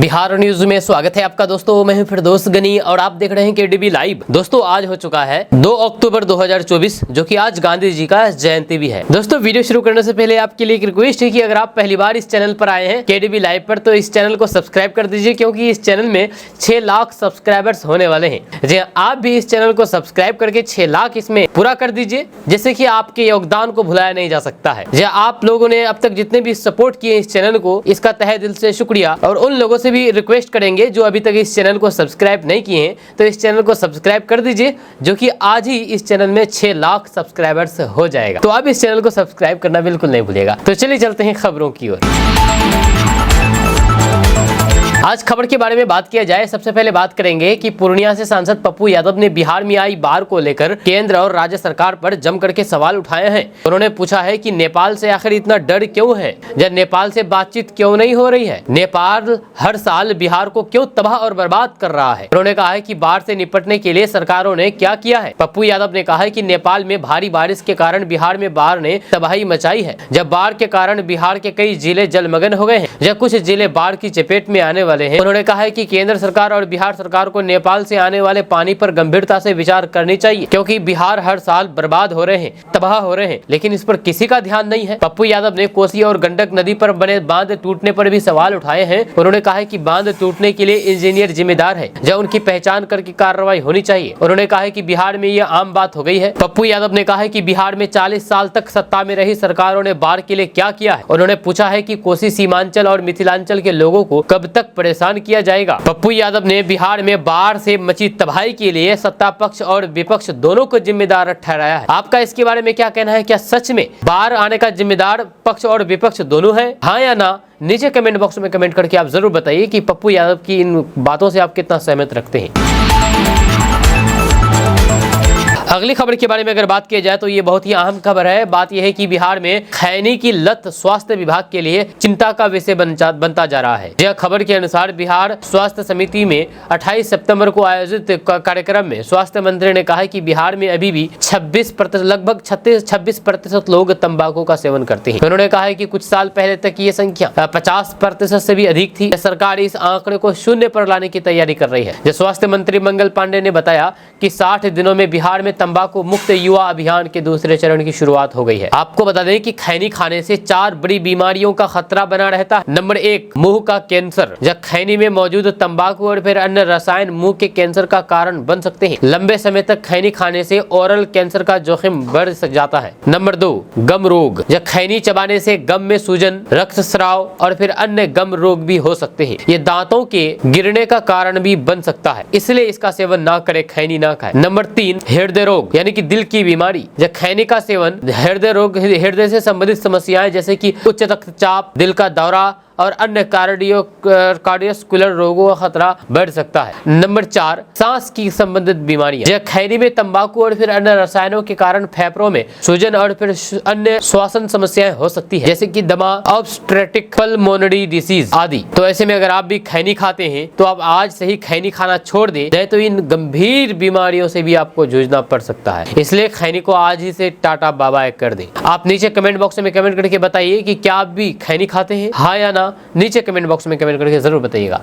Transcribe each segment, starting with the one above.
Bihar news में स्वागत है आपका दोस्तों। मैं हूं फिरदौस गनी और आप देख रहे हैं केडीबी लाइव। दोस्तों आज हो चुका है 2 अक्टूबर 2024 जो कि आज गांधी जी का जयंती भी है। दोस्तों वीडियो शुरू करने से पहले आपके लिए एक रिक्वेस्ट है कि अगर आप पहली बार इस चैनल पर आए हैं केडीबी लाइव पर तो इस चैनल को सब्सक्राइब कर दीजिए, क्योंकि इस चैनल में 6 लाख सब्सक्राइबर्स होने वाले हैं। जी आप भी इस चैनल को सब्सक्राइब करके 6 लाख इसमें पूरा कर दीजिए, जिससे कि आपके योगदान को भुलाया नहीं जा सकता है। जी आप लोगों ने अब तक जितने भी सपोर्ट किए इस चैनल को, इसका तहे दिल से शुक्रिया। और उन लोगों से भी रिक्वेस्ट करेंगे जो अभी तक इस चैनल को सब्सक्राइब नहीं किए हैं तो इस चैनल को सब्सक्राइब कर दीजिए, जो कि आज ही इस चैनल में 6 लाख सब्सक्राइबर्स हो जाएगा। तो आप इस चैनल को सब्सक्राइब करना बिल्कुल नहीं भूलिएगा। तो चलिए चलते हैं खबरों की ओर। आज खबर के बारे में बात किया जाए, सबसे पहले बात करेंगे कि पूर्णिया से सांसद पप्पू यादव ने बिहार में आई बाढ़ को लेकर केंद्र और राज्य सरकार पर जम करके सवाल उठाए हैं। उन्होंने पूछा है कि नेपाल से आखिर इतना डर क्यों है, जब नेपाल से बातचीत क्यों नहीं हो रही है, नेपाल हर साल बिहार को क्यों तबाह और बर्बाद कर रहा है। उन्होंने कहा है कि बाढ़ से निपटने के लिए सरकारों ने क्या किया है। पप्पू यादव ने कहा है कि नेपाल में भारी बारिश के कारण बिहार में बाढ़ ने तबाही मचाई है। जब बाढ़ के कारण बिहार के कई जिले जलमग्न हो गए हैं, जब कुछ जिले बाढ़ की चपेट में आने वाले हैं। उन्होंने कहा है कि केंद्र सरकार और बिहार सरकार को नेपाल से आने वाले पानी पर गंभीरता से विचार करनी चाहिए, क्योंकि बिहार हर साल बर्बाद हो रहे हैं, तबाह हो रहे हैं, लेकिन इस पर किसी का ध्यान नहीं है। पप्पू यादव ने कोसी और गंडक नदी पर बने बांध टूटने पर भी सवाल उठाए हैं। उन्होंने कहा है कि बांध टूटने के लिए इंजीनियर जिम्मेदार है, जब उनकी पहचान करके कार्रवाई होनी चाहिए। उन्होंने कहा है कि बिहार में यह आम बात हो गई है। पप्पू यादव ने कहा है कि बिहार में 40 साल तक सत्ता में रही सरकारों ने बाढ़ के लिए क्या किया है। उन्होंने पूछा है कि कोसी सीमांचल और मिथिलांचल के लोगों को कब तक परेशान किया जाएगा। पप्पू यादव ने बिहार में बाढ़ से मची तबाही के लिए सत्ता पक्ष और विपक्ष दोनों को जिम्मेदार ठहराया है। आपका इसके बारे में क्या कहना है? क्या सच में बाढ़ आने का जिम्मेदार पक्ष और विपक्ष दोनों है, हाँ या ना? नीचे कमेंट बॉक्स में कमेंट करके आप जरूर बताइए कि पप्पू यादव की इन बातों से आप कितना सहमत रखते हैं। अगली खबर के बारे में अगर बात की जाए तो ये बहुत ही अहम खबर है। बात यह है कि बिहार में खैनी की लत स्वास्थ्य विभाग के लिए चिंता का विषय बनता जा रहा है। यह खबर के अनुसार बिहार स्वास्थ्य समिति में 28 सितंबर को आयोजित कार्यक्रम में स्वास्थ्य मंत्री ने कहा कि बिहार में अभी भी 26% लगभग 26% लोग तंबाकू का सेवन करते हैं। उन्होंने कहा है कि कुछ साल पहले तक ये संख्या 50% से भी अधिक थी। सरकार इस आंकड़े को शून्य पर लाने की तैयारी कर रही है। स्वास्थ्य मंत्री मंगल पांडे ने बताया कि 60 दिनों में बिहार में तंबाकू मुक्त युवा अभियान के दूसरे चरण की शुरुआत हो गई है। आपको बता दें कि खैनी खाने से 4 बड़ी बीमारियों का खतरा बना रहता है। नंबर 1 मुंह का कैंसर। जब खैनी में मौजूद तंबाकू और फिर अन्य रसायन मुंह के कैंसर का कारण बन सकते हैं। लंबे समय तक खैनी खाने से ओरल कैंसर का जोखिम बढ़ जाता है। नंबर 2 गम रोग। जब खैनी चबाने से गम में सूजन, रक्तस्राव और फिर अन्य गम रोग भी हो सकते हैं। ये दांतों के गिरने का कारण भी बन सकता है, इसलिए इसका सेवन ना करे, खैनी ना खाए। नंबर 3 हृदय रोग यानी कि दिल की बीमारी। जब खैनी का सेवन हृदय रोग, हृदय से संबंधित समस्याएं जैसे कि उच्च रक्तचाप, दिल का दौरा और अन्य कार्डियोस्कुलर रोगों का खतरा बढ़ सकता है। नंबर 4 सांस की संबंधित बीमारियां। जब खैनी में तंबाकू और फिर अन्य रसायनों के कारण फेफड़ों में सूजन और फिर अन्य श्वसन समस्याएं हो सकती है, जैसे कि दमा, ऑब्स्ट्रेटिक पल्मोनरी डिसीज आदि। तो ऐसे में अगर आप भी खैनी खाते हैं तो आप आज से ही खैनी खाना छोड़ दें, नहीं तो इन गंभीर बीमारियों से भी आपको जूझना पड़ सकता है। इसलिए खैनी को आज ही से टाटा बाबा कर दें। आप नीचे कमेंट बॉक्स में कमेंट करके बताइए कि क्या आप भी खैनी खाते हैं, हाँ या ना? नीचे कमेंट बॉक्स में कमेंट करके जरूर बताइएगा।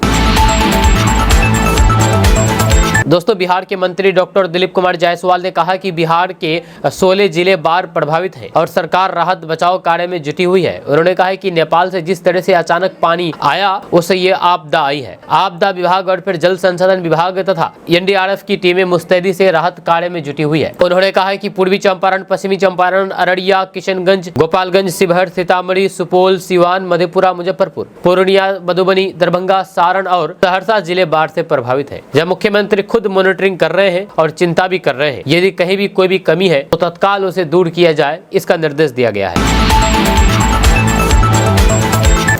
दोस्तों बिहार के मंत्री डॉक्टर दिलीप कुमार जायसवाल ने कहा कि बिहार के 16 जिले बाढ़ प्रभावित हैं और सरकार राहत बचाव कार्य में जुटी हुई है। उन्होंने कहा कि नेपाल से जिस तरह से अचानक पानी आया उससे ये आपदा आई है। आपदा विभाग और फिर जल संसाधन विभाग तथा एनडीआरएफ की टीमें मुस्तैदी से राहत कार्य में जुटी हुई है। उन्होंने कहा कि पूर्वी चंपारण, पश्चिमी चंपारण, अररिया, किशनगंज, गोपालगंज, शिवहर, सीतामढ़ी, सुपौल, सिवान, मधेपुरा, मुजफ्फरपुर, पूर्णिया, मधुबनी, दरभंगा, सारण और सहरसा जिले बाढ़ से प्रभावित है। जब मुख्यमंत्री खुद मॉनिटरिंग कर रहे हैं और चिंता भी कर रहे हैं। यदि कहीं भी कोई भी कमी है तो तत्काल उसे दूर किया जाए, इसका निर्देश दिया गया है।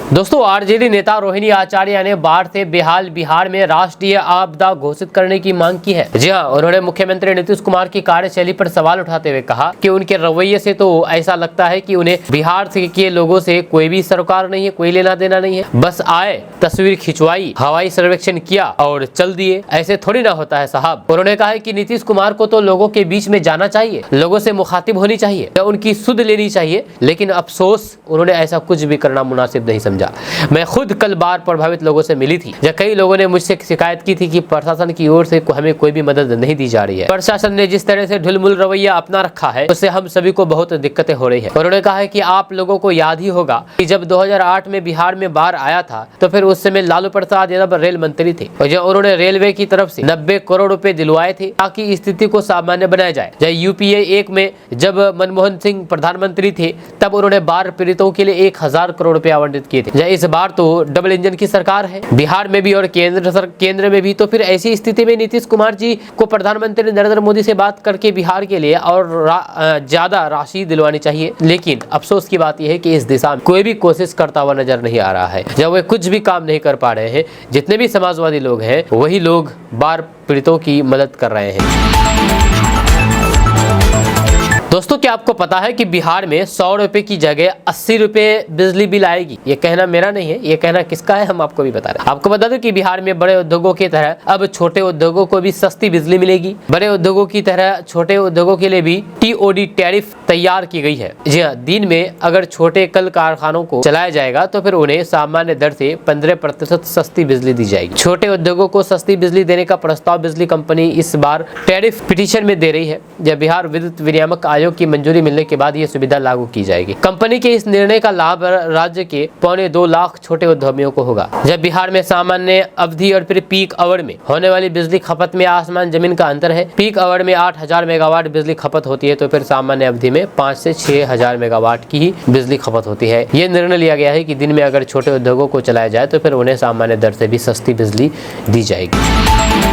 दोस्तों आरजेडी नेता रोहिणी आचार्य ने बाढ़ से बेहाल बिहार में राष्ट्रीय आपदा घोषित करने की मांग की है। जी हाँ, उन्होंने मुख्यमंत्री नीतीश कुमार की कार्यशैली पर सवाल उठाते हुए कहा कि उनके रवैये से तो ऐसा लगता है कि उन्हें बिहार के लोगों से कोई भी सरोकार नहीं है, कोई लेना देना नहीं है। बस आए, तस्वीर खिंचवाई, हवाई सर्वेक्षण किया और चल दिए। ऐसे थोड़ी ना होता है साहब। उन्होंने कहा कि नीतीश कुमार को तो लोगों के बीच में जाना चाहिए, लोगों से मुखातिब होनी चाहिए, उनकी सुध लेनी चाहिए, लेकिन अफसोस उन्होंने ऐसा कुछ भी करना मुनासिब नहीं समझा। समझा। मैं खुद कल बाढ़ प्रभावित लोगों से मिली थी, जब कई लोगों ने मुझसे शिकायत की थी कि प्रशासन की ओर से हमें कोई भी मदद नहीं दी जा रही है। प्रशासन ने जिस तरह से ढुलमुल रवैया अपना रखा है उससे हम सभी को बहुत दिक्कतें हो रही है। उन्होंने कहा है कि आप लोगों को याद ही होगा कि जब 2008 में बिहार में बाढ़ आया था तो फिर उस समय लालू प्रसाद यादव रेल मंत्री थे और जब उन्होंने रेलवे की तरफ से 90 करोड़ रुपए दिलवाए थे ताकि स्थिति को सामान्य बनाया जाए। जब यूपीए 1 में जब मनमोहन सिंह प्रधानमंत्री थे तब उन्होंने बाढ़ पीड़ितों के लिए 1000 करोड़ रुपए आवंटित किए थे। इस बार तो डबल इंजन की सरकार है, बिहार में भी और केंद्र में भी, तो फिर ऐसी स्थिति में नीतीश कुमार जी को प्रधानमंत्री नरेंद्र मोदी से बात करके बिहार के लिए और ज्यादा राशि दिलवानी चाहिए। लेकिन अफसोस की बात यह है कि इस दिशा में कोई भी कोशिश करता हुआ नजर नहीं आ रहा है। जब वे कुछ भी काम नहीं कर पा रहे हैं, जितने भी समाजवादी लोग हैं वही लोग बाढ़ पीड़ितों की मदद कर रहे हैं। दोस्तों, क्या आपको पता है कि बिहार में 100 रुपए की जगह 80 रुपए बिजली बिल आएगी? ये कहना मेरा नहीं है, ये कहना किसका है हम आपको भी बता रहे हैं। आपको बता दूं कि बिहार में बड़े उद्योगों की तरह अब छोटे उद्योगों को भी सस्ती बिजली मिलेगी। बड़े उद्योगों की तरह छोटे उद्योगों के लिए भी TOD टैरिफ तैयार की गई है। जी हाँ, दिन में अगर छोटे कल कारखानों को चलाया जाएगा तो फिर उन्हें सामान्य दर से 15% सस्ती बिजली दी जाएगी। छोटे उद्योगों को सस्ती बिजली देने का प्रस्ताव बिजली कंपनी इस बार टैरिफ पिटीशन में दे रही है। जब बिहार विद्युत विनियामक आयोग की मंजूरी मिलने के बाद ये सुविधा लागू की जाएगी। कंपनी के इस निर्णय का लाभ राज्य के 2.25 लाख छोटे उद्यमियों को होगा। जब बिहार में सामान्य अवधि और फिर पीक आवर में होने वाली बिजली खपत में आसमान जमीन का अंतर है। पीक आवर में 8000 मेगावाट बिजली खपत होती है तो फिर सामान्य अवधि में 5 से 6000 मेगावाट की ही बिजली खपत होती है। ये निर्णय लिया गया है कि दिन में अगर छोटे उद्योगों को चलाया जाए तो फिर उन्हें सामान्य दर से भी सस्ती बिजली दी जाएगी।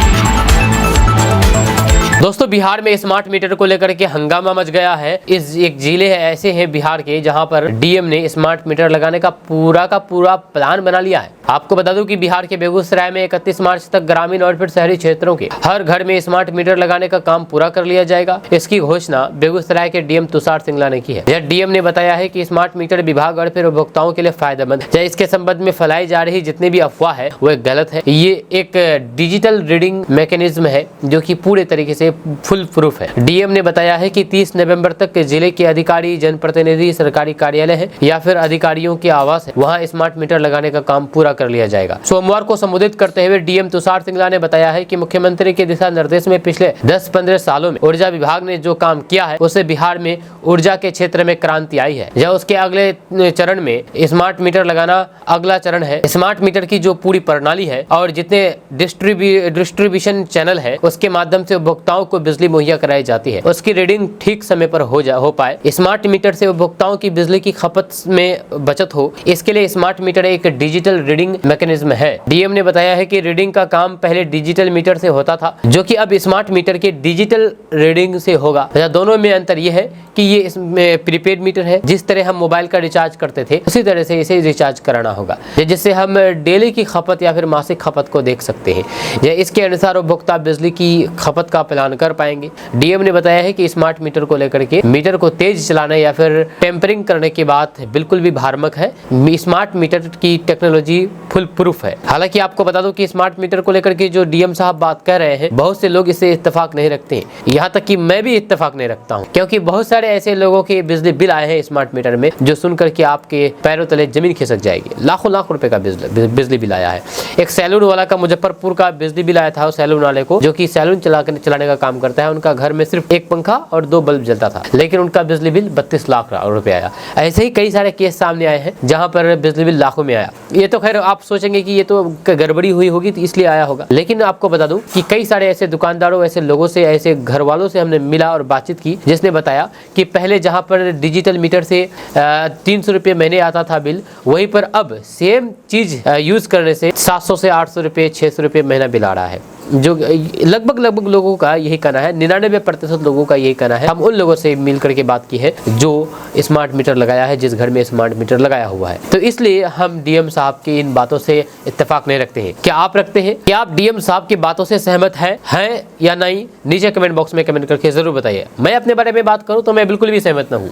दोस्तों, बिहार में स्मार्ट मीटर को लेकर के हंगामा मच गया है। इस एक जिले ऐसे हैं बिहार के जहां पर डीएम ने स्मार्ट मीटर लगाने का पूरा प्लान बना लिया है। आपको बता दूं कि बिहार के बेगूसराय में 31 मार्च तक ग्रामीण और फिर शहरी क्षेत्रों के हर घर में स्मार्ट मीटर लगाने का काम पूरा कर लिया जाएगा। इसकी घोषणा बेगूसराय के डीएम तुषार सिंगला ने की है। यह डीएम ने बताया है कि स्मार्ट मीटर विभाग और फिर उपभोक्ताओं के लिए फायदेमंद है। इसके संबंध में फैलाई जा रही जितनी भी अफवाह है वह गलत है। ये एक डिजिटल रीडिंग मैकेनिज्म है जो कि पूरे तरीके से फुल प्रूफ है। डीएम ने बताया है कि 30 नवंबर तक जिले के अधिकारी, जनप्रतिनिधि, सरकारी कार्यालय है या फिर अधिकारियों के आवास है, वहां स्मार्ट मीटर लगाने का काम पूरा कर लिया जाएगा। सोमवार को संबोधित करते हुए डीएम तुषार सिंगला ने बताया है कि मुख्यमंत्री के दिशा निर्देश में पिछले 10-15 सालों में ऊर्जा विभाग ने जो काम किया है उससे बिहार में ऊर्जा के क्षेत्र में क्रांति आई है। यह उसके अगले चरण में स्मार्ट मीटर लगाना अगला चरण है। स्मार्ट मीटर की जो पूरी प्रणाली है और जितने डिस्ट्रीब्यूशन चैनल है उसके माध्यम से उपभोक्ताओं को बिजली मुहैया कराई जाती है, उसकी रीडिंग ठीक समय पर हो पाए। स्मार्ट मीटर से उपभोक्ताओं की बिजली की खपत में बचत हो, इसके लिए स्मार्ट मीटर एक डिजिटल रीडिंग मैकेनिज्म है। डीएम ने बताया है कि रीडिंग का काम पहले डिजिटल मीटर से होता था जो कि अब स्मार्ट मीटर के डिजिटल रीडिंग से होगा। दोनों में अंतर यह है कि ये इसमें प्रीपेड मीटर है, जिस तरह हम मोबाइल का रिचार्ज करते थे उसी तरह से इसे रिचार्ज कराना होगा, जिससे हम डेली की खपत या फिर मासिक खपत को देख सकते हैं। इसके अनुसार उपभोक्ता बिजली की खपत का प्लान कर पाएंगे। डीएम ने बताया है कि स्मार्ट मीटर को लेकर के मीटर को तेज चलाने या फिर टेम्परिंग करने की बात बिल्कुल भी भ्रामक है। स्मार्ट मीटर की टेक्नोलॉजी फुल प्रूफ है। हालांकि आपको बता दूं कि स्मार्ट मीटर को लेकर के जो डीएम साहब बात कर रहे हैं बहुत से लोग इसे इत्तेफाक नहीं रखते हैं, यहाँ तक कि मैं भी इत्तेफाक नहीं रखता हूँ, क्योंकि बहुत सारे ऐसे लोगों के बिजली बिल आए हैं स्मार्ट मीटर में जो सुनकर के आपके पैरों तले जमीन खिसक जाएगी। लाखों लाख रुपए का बिजली बिल आया है। एक सैलून वाला का मुजफ्फरपुर का बिजली बिल आया था, सैलून वाले को जो कि सैलून चलाने का काम करता है, उनका घर में सिर्फ एक पंखा और 2 बल्ब जलता था, लेकिन उनका बिजली बिल 32 लाख रुपए आया। ऐसे ही कई सारे केस सामने आए हैं जहां पर बिजली बिल लाखों में आया। ये तो खैर आप सोचेंगे कि ये तो गड़बड़ी हुई होगी तो इसलिए आया होगा, लेकिन आपको बता दूं कि कई सारे ऐसे दुकानदारों, ऐसे लोगों से, ऐसे घर वालों से हमने मिला और बातचीत की जिसने बताया कि पहले जहां पर डिजिटल मीटर से 300 रुपये महीने आता था बिल, वहीं पर अब सेम चीज यूज करने से 700 से 800 रुपये, 600 रुपये महीना बिल आ रहा है। जो लगभग लोगों का यही कहना है, 99% लोगों का यही कहना है। हम उन लोगों से मिल करके बात की है जो स्मार्ट मीटर लगाया है, जिस घर में स्मार्ट मीटर लगाया हुआ है। तो इसलिए हम डीएम साहब की इन बातों से इत्तेफाक नहीं रखते हैं। क्या आप रखते हैं? क्या आप डीएम साहब की बातों से सहमत हैं या नहीं? नीचे कमेंट बॉक्स में कमेंट करके जरूर बताइए। मैं अपने बारे में बात करूं तो मैं बिल्कुल भी सहमत न हूं।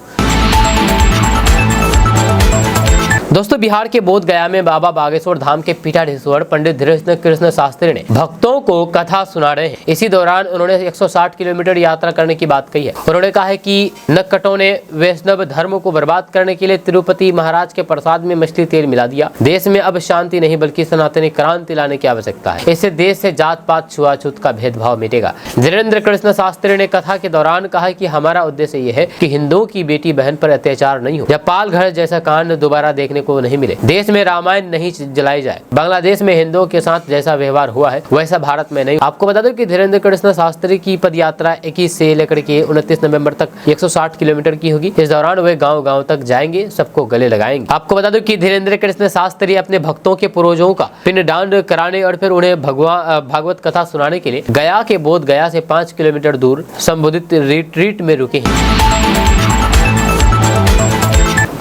दोस्तों, बिहार के बोध गया में बाबा बागेश्वर धाम के पीठाधीश्वर पंडित धीरेन्द्र कृष्ण शास्त्री ने भक्तों को कथा सुना रहे हैं। इसी दौरान उन्होंने 160 किलोमीटर यात्रा करने की बात कही है। उन्होंने कहा है कि नक्कटों ने वैष्णव धर्म को बर्बाद करने के लिए तिरुपति महाराज के प्रसाद में मछली तेल मिला दिया। देश में अब शांति नहीं बल्कि सनातनी क्रांति लाने की आवश्यकता है। इससे देश से जात पात छुआछूत का भेदभाव मिटेगा। धीरेन्द्र कृष्ण शास्त्री ने कथा के दौरान कहा कि हमारा उद्देश्य यह है कि हिंदुओं की बेटी बहन पर अत्याचार नहीं हो या पालघर जैसा कांड दोबारा देखने को नहीं मिले। देश में रामायण नहीं जलाई जाए। बांग्लादेश में हिंदुओं के साथ जैसा व्यवहार हुआ है वैसा भारत में नहीं। आपको बता दूं कि धीरेन्द्र कृष्ण शास्त्री की पदयात्रा 21 से लेकर के 29 नवंबर तक 160 किलोमीटर की होगी। इस दौरान वे गांव-गांव तक जाएंगे, सबको गले लगाएंगे। आपको बता दूं कि धीरेन्द्र कृष्ण शास्त्री अपने भक्तों के पूर्वजों का पिंडदान कराने और फिर उन्हें भागवत कथा सुनाने के लिए गया के बोध गया से 5 किलोमीटर दूर संबोधित रिट्रीट में रुके हैं।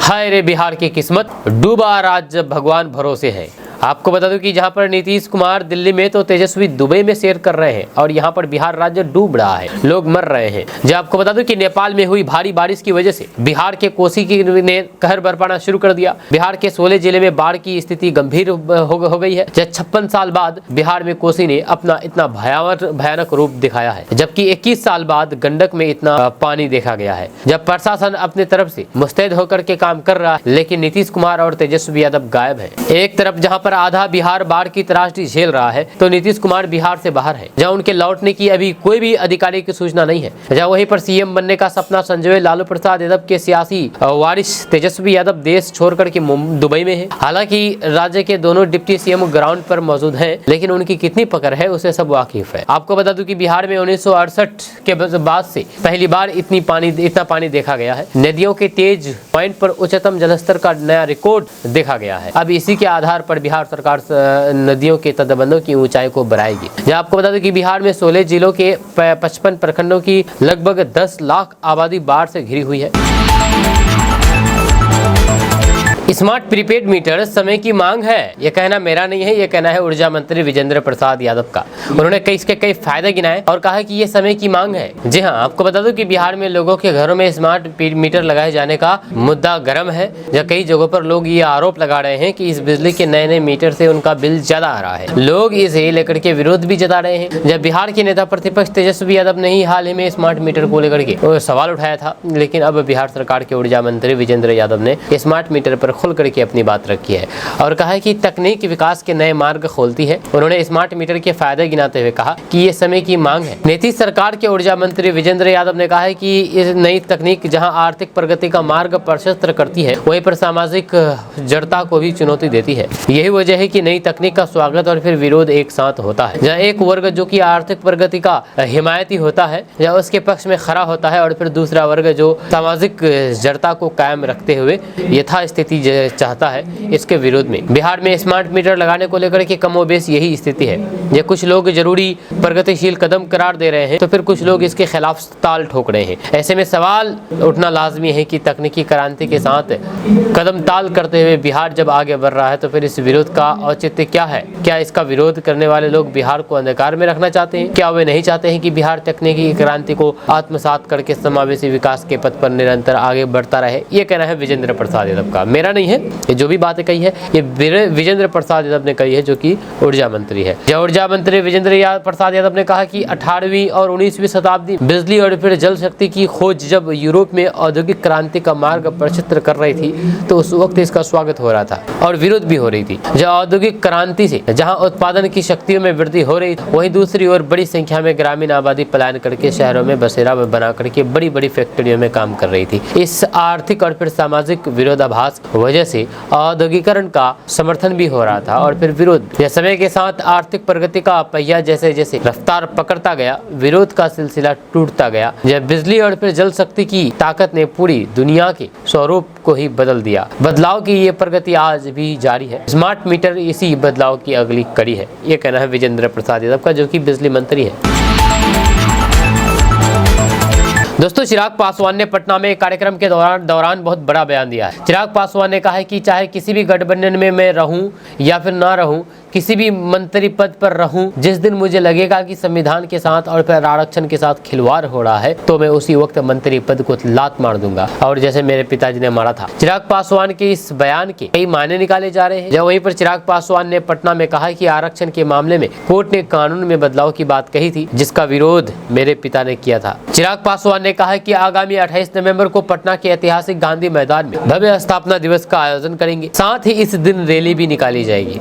हाय रे बिहार की किस्मत, डूबा राज्य भगवान भरोसे है। आपको बता दूं कि जहां पर नीतीश कुमार दिल्ली में तो तेजस्वी दुबई में सैर कर रहे हैं और यहां पर बिहार राज्य डूब रहा है, लोग मर रहे हैं। जो आपको बता दूं कि नेपाल में हुई भारी बारिश की वजह से बिहार के कोसी की ने कहर बरपाना शुरू कर दिया। बिहार के 16 जिले में बाढ़ की स्थिति गंभीर हो गई है। जब 56 साल बाद बिहार में कोसी ने अपना इतना भयानक रूप दिखाया है, जबकि 21 साल बाद गंडक में इतना पानी देखा गया है। जब प्रशासन अपने तरफ से मुस्तैद होकर के काम कर रहा है, लेकिन नीतीश कुमार और तेजस्वी यादव गायब है। एक तरफ जहाँ पर आधा बिहार बाढ़ की त्रासदी झेल रहा है तो नीतीश कुमार बिहार से बाहर है, जहां उनके लौटने की अभी कोई भी अधिकारी की सूचना नहीं है। जहां वहीं पर सीएम बनने का सपना संजय लालू प्रसाद यादव के सियासी वारिस तेजस्वी यादव देश छोड़कर के दुबई में है। हालांकि राज्य के दोनों डिप्टी सीएम ग्राउंड पर मौजूद हैं, लेकिन उनकी कितनी पकड़ है उसे सब वाकिफ है। आपको बता दूं कि बिहार में 1968 के बाद से पहली बार इतना पानी देखा गया है। नदियों के तेज पॉइंट पर उच्चतम जलस्तर का नया रिकॉर्ड देखा गया है। अब इसी के आधार पर बिहार सरकार नदियों के तटबंधों की ऊंचाई को बढ़ाएगी। जहां आपको बता दें कि बिहार में 16 जिलों के 55 प्रखंडों की लगभग 10 लाख आबादी बाढ़ से घिरी हुई है। स्मार्ट प्रीपेड मीटर समय की मांग है, यह कहना मेरा नहीं है, यह कहना है ऊर्जा मंत्री विजेंद्र प्रसाद यादव का। उन्होंने इसके कई फायदे गिनाए और कहा कि यह समय की मांग है। जी हां, आपको बता दूं कि बिहार में लोगों के घरों में स्मार्ट मीटर लगाए जाने का मुद्दा गर्म है। जब कई जगहों पर लोग ये आरोप लगा रहे हैं कि इस बिजली के नए मीटर से उनका बिल ज्यादा आ रहा है। लोग इसे लेकर के विरोध भी जता रहे हैं। जब बिहार के नेता प्रतिपक्ष तेजस्वी यादव ने ही हाल ही में स्मार्ट मीटर को लेकर के सवाल उठाया था, लेकिन अब बिहार सरकार के ऊर्जा मंत्री विजेंद्र यादव ने स्मार्ट मीटर पर खुल करके अपनी बात रखी है और कहा है कि तकनीक विकास के नए मार्ग खोलती है। उन्होंने स्मार्ट मीटर के फायदे गिनाते हुए कहा कि ये समय की मांग है। नीतीश सरकार के ऊर्जा मंत्री विजेंद्र यादव ने कहा है कि इस नई तकनीक जहां आर्थिक प्रगति का मार्ग प्रशस्त करती है, वहीं पर सामाजिक जड़ता को भी चुनौती देती है। यही वजह है कि नई तकनीक का स्वागत और फिर विरोध एक साथ होता है। जहाँ एक वर्ग जो कि आर्थिक प्रगति का हिमायती होता है या उसके पक्ष में खड़ा होता है और फिर दूसरा वर्ग जो सामाजिक जड़ता को कायम रखते हुए यथास्थिति चाहता है, इसके विरोध में। बिहार में स्मार्ट मीटर लगाने को लेकर के कमोबेश यही स्थिति है। ये कुछ लोग जरूरी प्रगतिशील कदम करार दे रहे हैं तो फिर कुछ लोग इसके खिलाफ ताल ठोक रहे हैं। ऐसे में सवाल उठना लाजमी है कि तकनीकी क्रांति के साथ कदम ताल करते हुए बिहार जब आगे बढ़ रहा है तो फिर इस विरोध का औचित्य क्या है? क्या इसका विरोध करने वाले लोग बिहार को अंधकार में रखना चाहते हैं? क्या वे नहीं चाहते हैं कि बिहार तकनीकी क्रांति को आत्मसात करके समावेशी विकास के पथ पर निरंतर आगे बढ़ता रहे? ये कहना है विजेंद्र प्रसाद यादव का, मेरा नहीं है। ये जो भी बातें कही है ये विजेंद्र प्रसाद यादव ने कही है, जो कि ऊर्जा मंत्री है। जो ऊर्जा मंत्री विजेंद्र प्रसाद यादव ने कहा कि 18वीं और 19वीं शताब्दी बिजली और फिर जल शक्ति की खोज जब यूरोप में औद्योगिक क्रांति का मार्ग प्रशस्त कर रही थी तो उस वक्त इसका स्वागत हो रहा था और विरोध भी हो रही थी। जब औद्योगिक क्रांति से जहां उत्पादन की शक्तियों में वृद्धि हो रही थी, वहीं दूसरी ओर बड़ी संख्या में ग्रामीण आबादी पलायन करके शहरों में बसेरा बना करके बड़ी बड़ी फैक्ट्रियों में काम कर रही थी। इस आर्थिक और फिर सामाजिक विरोधाभास वजह से औद्योगिकरण का समर्थन भी हो रहा था और फिर विरोध। समय के साथ आर्थिक प्रगति का पहिया जैसे जैसे रफ्तार पकड़ता गया, विरोध का सिलसिला टूटता गया। जब बिजली और फिर जल शक्ति की ताकत ने पूरी दुनिया के स्वरूप को ही बदल दिया। बदलाव की ये प्रगति आज भी जारी है। स्मार्ट मीटर इसी बदलाव की अगली कड़ी है, ये कहना है विजेंद्र प्रसाद यादव का, जो कि बिजली मंत्री है। दोस्तों, चिराग पासवान ने पटना में कार्यक्रम के दौरान बहुत बड़ा बयान दिया है। चिराग पासवान ने कहा है कि चाहे किसी भी गठबंधन में मैं रहूं या फिर ना रहूं, किसी भी मंत्री पद पर रहूं, जिस दिन मुझे लगेगा कि संविधान के साथ और फिर आरक्षण के साथ खिलवाड़ हो रहा है तो मैं उसी वक्त मंत्री पद को लात मार दूंगा, और जैसे मेरे पिताजी ने मारा था। चिराग पासवान के इस बयान के कई मायने निकाले जा रहे हैं। जब वहीं पर चिराग पासवान ने पटना में कहा कि आरक्षण के मामले में कोर्ट ने कानून में बदलाव की बात कही थी, जिसका विरोध मेरे पिता ने किया था। चिराग पासवान ने कहा कि आगामी 28 नवंबर को पटना के ऐतिहासिक गांधी मैदान में भव्य स्थापना दिवस का आयोजन करेंगे, साथ ही इस दिन रैली भी निकाली जाएगी।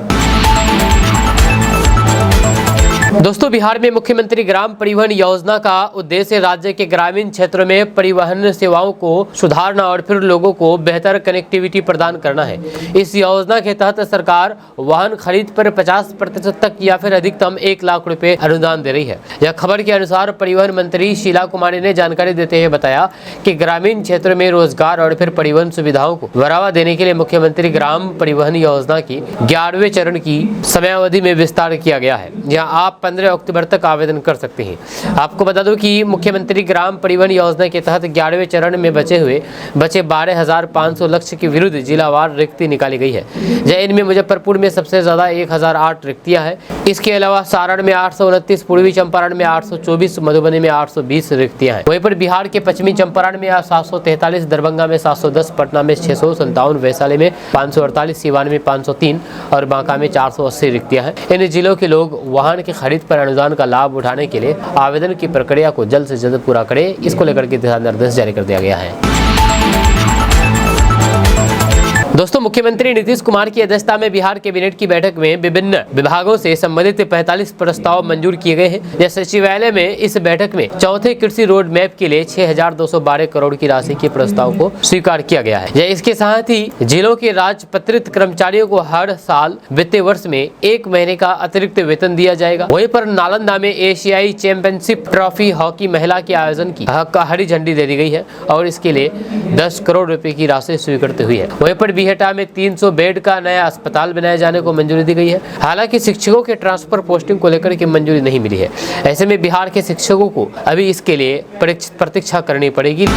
दोस्तों, बिहार में मुख्यमंत्री ग्राम परिवहन योजना का उद्देश्य राज्य के ग्रामीण क्षेत्रों में परिवहन सेवाओं को सुधारना और फिर लोगों को बेहतर कनेक्टिविटी प्रदान करना है। इस योजना के तहत सरकार वाहन खरीद पर 50% तक या फिर अधिकतम 1 लाख रुपए अनुदान दे रही है। यह खबर के अनुसार परिवहन मंत्री शीला कुमारी ने जानकारी देते हुए बताया कि ग्रामीण क्षेत्रों में रोजगार और फिर परिवहन सुविधाओं को बढ़ावा देने के लिए मुख्यमंत्री ग्राम परिवहन योजना की 11वें चरण की समयावधि में विस्तार किया गया है। यहाँ आप 15 अक्टूबर तक आवेदन कर सकते हैं। आपको बता दूं कि मुख्यमंत्री ग्राम परिवहन योजना के तहत 11वें चरण में बचे 12,500 लक्ष्य के विरुद्ध जिलावार रिक्ति निकाली गई है। इनमें मुजफ्फरपुर में सबसे ज्यादा 1008 रिक्तियां हैं। इसके अलावा सारण में 829, पूर्वी चंपारण में 824, मधुबनी में 820 रिक्तियां हैं। वहीं पर बिहार के पश्चिमी चंपारण में 743, दरभंगा में 710, पटना में 657, वैशाली में 548, सीवान में 503 और बांका में 480 रिक्तियां हैं। इन जिलों के लोग वाहन की खरीद पर अनुदान का लाभ उठाने के लिए आवेदन की प्रक्रिया को जल्द से जल्द पूरा करें, इसको लेकर के दिशा निर्देश जारी कर दिया गया है। दोस्तों, मुख्यमंत्री नीतीश कुमार की अध्यक्षता में बिहार कैबिनेट की बैठक में विभिन्न विभागों से संबंधित 45 प्रस्ताव मंजूर किए गए हैं। सचिवालय में इस बैठक में चौथे कृषि रोड मैप के लिए 6,212 करोड़ की राशि के प्रस्ताव को स्वीकार किया गया है। इसके साथ ही जिलों के राजपत्रित कर्मचारियों को हर साल वित्तीय वर्ष में 1 महीने का अतिरिक्त वेतन दिया जाएगा। वहीं पर नालंदा में एशियाई चैंपियनशिप ट्रॉफी हॉकी महिला के आयोजन की हरी झंडी दे दी गई है और इसके लिए 10 करोड़ रुपए की राशि स्वीकृत हुई है। वहीं पर बिहटा में 300 बेड का नया अस्पताल बनाए जाने को मंजूरी दी गई है। हालांकि शिक्षकों के ट्रांसफर पोस्टिंग को लेकर के मंजूरी नहीं मिली है। ऐसे में बिहार के शिक्षकों को अभी इसके लिए प्रतीक्षा करनी पड़ेगी।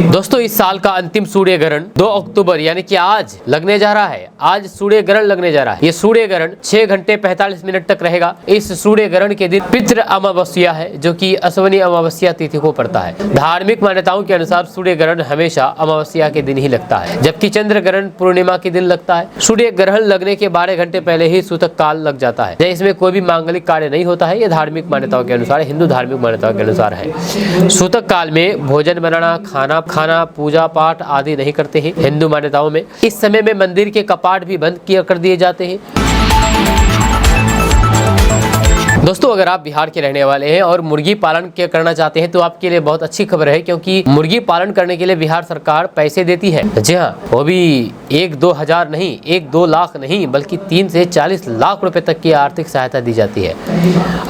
दोस्तों, इस साल का अंतिम सूर्य ग्रहण 2 अक्टूबर यानी कि आज लगने जा रहा है। आज सूर्य ग्रहण लगने जा रहा है। ये सूर्य ग्रहण 6 घंटे 45 मिनट तक रहेगा। इस सूर्य ग्रहण के दिन पितृ अमावस्या है, जो कि अश्विनी अमावस्या तिथि को पड़ता है। धार्मिक मान्यताओं के अनुसार सूर्य ग्रहण हमेशा अमावस्या के दिन ही लगता है, जबकि चंद्र ग्रहण पूर्णिमा के दिन लगता है। सूर्य ग्रहण लगने के 12 घंटे पहले ही सूतक काल लग जाता है। इसमें कोई भी मांगलिक कार्य नहीं होता है। ये धार्मिक मान्यताओं के अनुसार, हिंदू धार्मिक मान्यताओं के अनुसार है। सूतक काल में भोजन बनाना, खाना, पूजा पाठ आदि नहीं करते हैं। हिंदू मान्यताओं में इस समय में मंदिर के कपाट भी बंद कर दिए जाते हैं। दोस्तों, अगर आप बिहार के रहने वाले हैं और मुर्गी पालन करना चाहते हैं तो आपके लिए बहुत अच्छी खबर है, क्योंकि मुर्गी पालन करने के लिए बिहार सरकार पैसे देती है। जी हाँ, वो भी 1-2 हजार नहीं, 1-2 लाख नहीं, बल्कि 3 से 40 लाख रुपए तक की आर्थिक सहायता दी जाती है।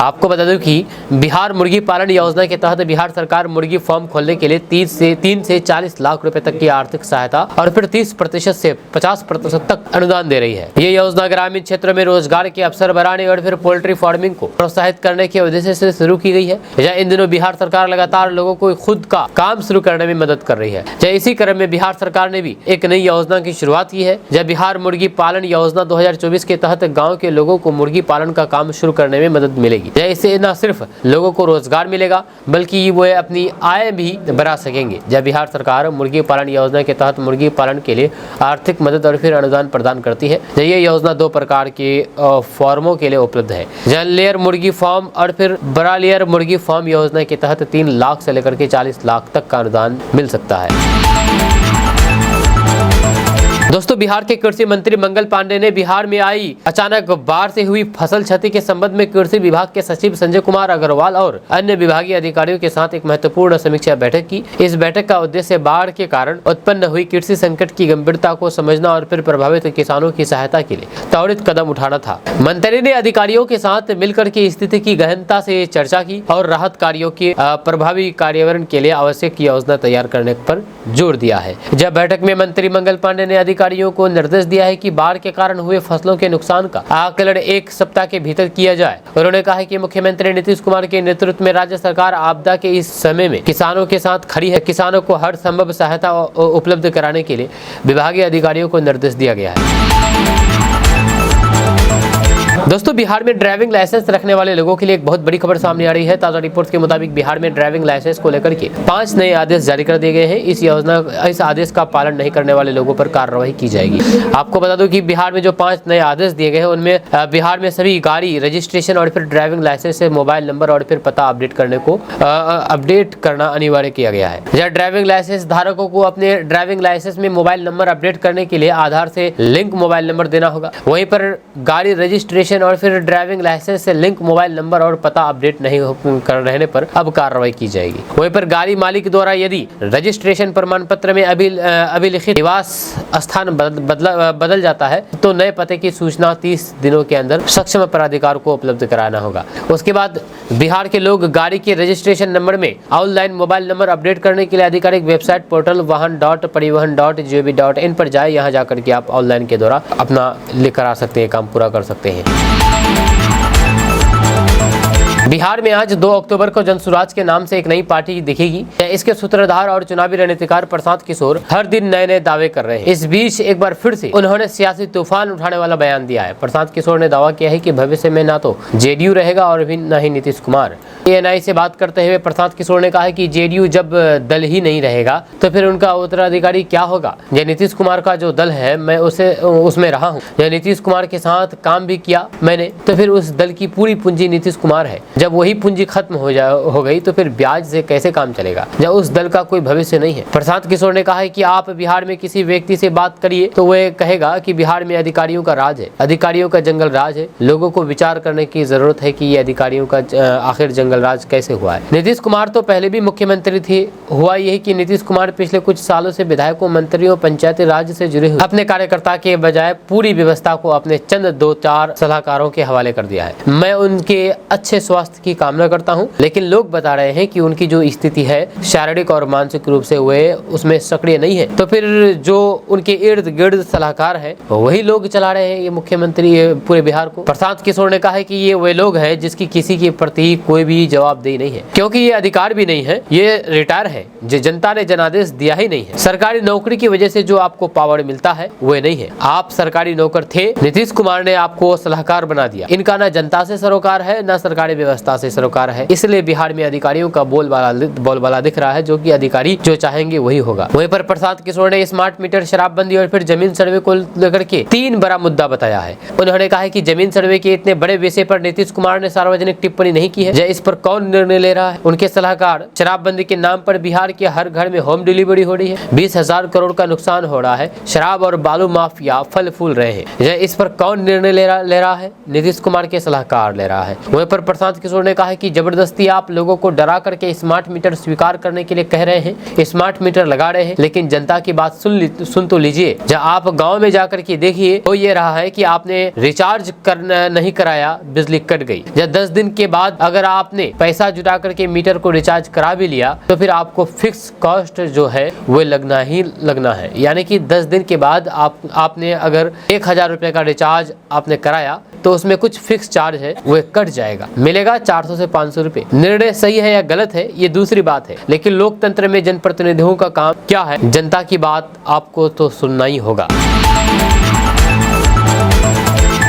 आपको बता दूं कि बिहार मुर्गी पालन योजना के तहत बिहार सरकार मुर्गी फार्म खोलने के लिए 3 से 40 लाख रुपए तक की आर्थिक सहायता और फिर 30% से 50% तक अनुदान दे रही है। ये योजना ग्रामीण क्षेत्रों में रोजगार के अवसर बढ़ाने और फिर पोल्ट्री फार्मिंग को प्रोत्साहित करने के उद्देश्य से शुरू की गई है। इन दिनों बिहार सरकार लगातार लोगों को खुद का काम शुरू करने में मदद कर रही है। इसी क्रम में बिहार सरकार ने भी एक नई योजना की शुरुआत की है। जब बिहार मुर्गी पालन योजना 2024 के तहत गांव के लोगों को मुर्गी पालन का काम शुरू करने में मदद मिलेगी। इससे न सिर्फ लोगों को रोजगार मिलेगा, बल्कि वो अपनी आय भी बढ़ा सकेंगे। जब बिहार सरकार मुर्गी पालन योजना के तहत मुर्गी पालन के लिए आर्थिक मदद और फिर अनुदान प्रदान करती है। ये योजना 2 प्रकार के फॉर्मों के लिए उपलब्ध है। लेयर मुर्गी फार्म और फिर बड़ा लेयर मुर्गी फार्म योजना के तहत 3 लाख से लेकर के 40 लाख तक का अनुदान मिल सकता है। दोस्तों, बिहार के कृषि मंत्री मंगल पांडे ने बिहार में आई अचानक बाढ़ से हुई फसल क्षति के संबंध में कृषि विभाग के सचिव संजय कुमार अग्रवाल और अन्य विभागीय अधिकारियों के साथ एक महत्वपूर्ण समीक्षा बैठक की। इस बैठक का उद्देश्य बाढ़ के कारण उत्पन्न हुई कृषि संकट की गंभीरता को समझना और फिर प्रभावित किसानों की सहायता के लिए त्वरित कदम उठाना था। मंत्री ने अधिकारियों के साथ मिलकर के स्थिति की गहनता से चर्चा की और राहत कार्यों के प्रभावी कार्यान्वयन के लिए आवश्यक योजना तैयार करने पर जोर दिया है। जब बैठक में मंत्री मंगल पांडे ने अधिकारियों को निर्देश दिया है कि बाढ़ के कारण हुए फसलों के नुकसान का आकलन 1 सप्ताह के भीतर किया जाए। उन्होंने कहा कि मुख्यमंत्री नीतीश कुमार के नेतृत्व में राज्य सरकार आपदा के इस समय में किसानों के साथ खड़ी है। किसानों को हर संभव सहायता उपलब्ध कराने के लिए विभागीय अधिकारियों को निर्देश दिया गया है। दोस्तों, बिहार में ड्राइविंग लाइसेंस रखने वाले लोगों के लिए एक बहुत बड़ी खबर सामने आ रही है। ताजा रिपोर्ट के मुताबिक बिहार में ड्राइविंग लाइसेंस को लेकर के 5 नए आदेश जारी कर दिए गए हैं। इस आदेश का पालन नहीं करने वाले लोगों पर कार्रवाई की जाएगी। आपको बता दूं कि बिहार में जो 5 नए आदेश दिए गए हैं उनमें बिहार में सभी गाड़ी रजिस्ट्रेशन और फिर ड्राइविंग लाइसेंस से मोबाइल नंबर और फिर पता अपडेट करना अनिवार्य किया गया है। जहाँ ड्राइविंग लाइसेंस धारकों को अपने ड्राइविंग लाइसेंस में मोबाइल नंबर अपडेट करने के लिए आधार से लिंक मोबाइल नंबर देना होगा। वहीं पर गाड़ी रजिस्ट्रेशन और फिर ड्राइविंग लाइसेंस से लिंक मोबाइल नंबर और पता अपडेट नहीं कर रहने पर अब कार्रवाई की जाएगी। वहीं पर गाड़ी मालिक द्वारा यदि रजिस्ट्रेशन प्रमाण पत्र में अभिलिखित निवास स्थान बदल जाता है तो नए पते की सूचना 30 दिनों के अंदर सक्षम प्राधिकार को उपलब्ध कराना होगा। उसके बाद बिहार के लोग गाड़ी के रजिस्ट्रेशन नंबर में ऑनलाइन मोबाइल नंबर अपडेट करने के लिए आधिकारिक वेबसाइट पोर्टल वाहन.परिवहन.gov.in पर जाए। यहाँ जाकर के आप ऑनलाइन के द्वारा अपना लेकर आ सकते हैं, काम पूरा कर सकते हैं। बिहार में आज 2 अक्टूबर को जनसुराज के नाम से एक नई पार्टी दिखेगी। इसके सूत्रधार और चुनावी रणनीतिकार प्रशांत किशोर हर दिन नए नए दावे कर रहे हैं। इस बीच एक बार फिर से उन्होंने सियासी तूफान उठाने वाला बयान दिया है। प्रशांत किशोर ने दावा किया है कि भविष्य में ना तो जेडीयू रहेगा और भी न ही नीतीश कुमार। एएनआई से बात करते हुए प्रशांत किशोर ने कहा है कि जेडीयू जब दल ही नहीं रहेगा तो फिर उनका उत्तराधिकारी क्या होगा। यह नीतीश कुमार का जो दल है, मैं उसमें रहा हूँ, यह नीतीश कुमार के साथ काम भी किया मैंने, तो फिर उस दल की पूरी पूंजी नीतीश कुमार है। जब वही पूंजी खत्म हो गई तो फिर ब्याज से कैसे काम चलेगा, जब उस दल का कोई भविष्य नहीं है। प्रशांत किशोर ने कहा है कि आप बिहार में किसी व्यक्ति से बात करिए तो वह कहेगा कि बिहार में अधिकारियों का राज है, अधिकारियों का जंगल राज है। लोगों को विचार करने की जरूरत है कि ये अधिकारियों का आखिर जंगल राज कैसे हुआ है। नीतीश कुमार तो पहले भी मुख्यमंत्री थे। हुआ यही कि नीतीश कुमार पिछले कुछ सालों से विधायकों, मंत्रियों, पंचायती राज से जुड़े हुए अपने कार्यकर्ता के बजाय पूरी व्यवस्था को अपने चंद 2-4 सलाहकारों के हवाले कर दिया है। मैं उनके अच्छे स्वास्थ्य की कामना करता हूं, लेकिन लोग बता रहे हैं कि उनकी जो स्थिति है शारीरिक और मानसिक रूप से वे उसमें सक्रिय नहीं है। तो फिर जो उनके इर्द गिर्द सलाहकार है वही लोग चला रहे हैं ये मुख्यमंत्री पूरे बिहार को। प्रशांत किशोर ने कहा है कि ये वे लोग हैं जिसकी किसी के प्रति कोई भी जवाबदेही नहीं है, क्योंकि ये अधिकार भी नहीं है, ये रिटायर है। जो जनता ने जनादेश दिया ही नहीं है। सरकारी नौकरी की वजह से जो आपको पावर मिलता है वो नहीं है। आप सरकारी नौकर थे, नीतीश कुमार ने आपको सलाहकार बना दिया। इनका ना जनता से सरोकार है ना सरकारी व्यवस्था से सरोकार है। इसलिए बिहार में अधिकारियों का बोलबाला दिख रहा है, जो कि अधिकारी जो चाहेंगे वही होगा। वहीं पर प्रशांत किशोर ने स्मार्ट मीटर, शराबबंदी और फिर जमीन सर्वे को लेकर के 3 बड़ा मुद्दा बताया है। उन्होंने कहा है कि जमीन सर्वे के इतने बड़े विषय पर नीतीश कुमार ने सार्वजनिक टिप्पणी नहीं की है। इस पर कौन निर्णय ले रहा है? उनके सलाहकार। शराबबंदी के नाम पर बिहार के हर घर में होम डिलीवरी हो रही है। 20,000 करोड़ का नुकसान हो रहा है। शराब और बालू माफिया फल फूल रहे हैं। इस पर कौन निर्णय ले रहा है? नीतीश कुमार के सलाहकार ले रहा है। वहीं पर प्रशांत किशोर ने कहा है कि जबरदस्ती आप लोगों को डरा करके स्मार्ट मीटर स्वीकार करने के लिए कह रहे हैं, स्मार्ट मीटर लगा रहे हैं, लेकिन जनता की बात सुन तो लीजिए। जब आप गाँव में जाकर के देखिए तो ये रहा है कि आपने रिचार्ज करना नहीं कराया, बिजली कट गई। जब 10 दिन के बाद अगर आपने पैसा जुटा करके मीटर को रिचार्ज करा भी लिया तो फिर आपको फिक्स कॉस्ट जो है वो लगना ही लगना है। यानी कि 10 दिन के बाद आपने अगर 1000 रुपए का रिचार्ज आपने कराया तो उसमें कुछ फिक्स चार्ज है वो कट जाएगा, मिलेगा 400 से 500 रुपए। निर्णय सही है या गलत है ये दूसरी बात है, लेकिन लोकतंत्र में जनप्रतिनिधियों का काम क्या है? जनता की बात आपको तो सुनना ही होगा।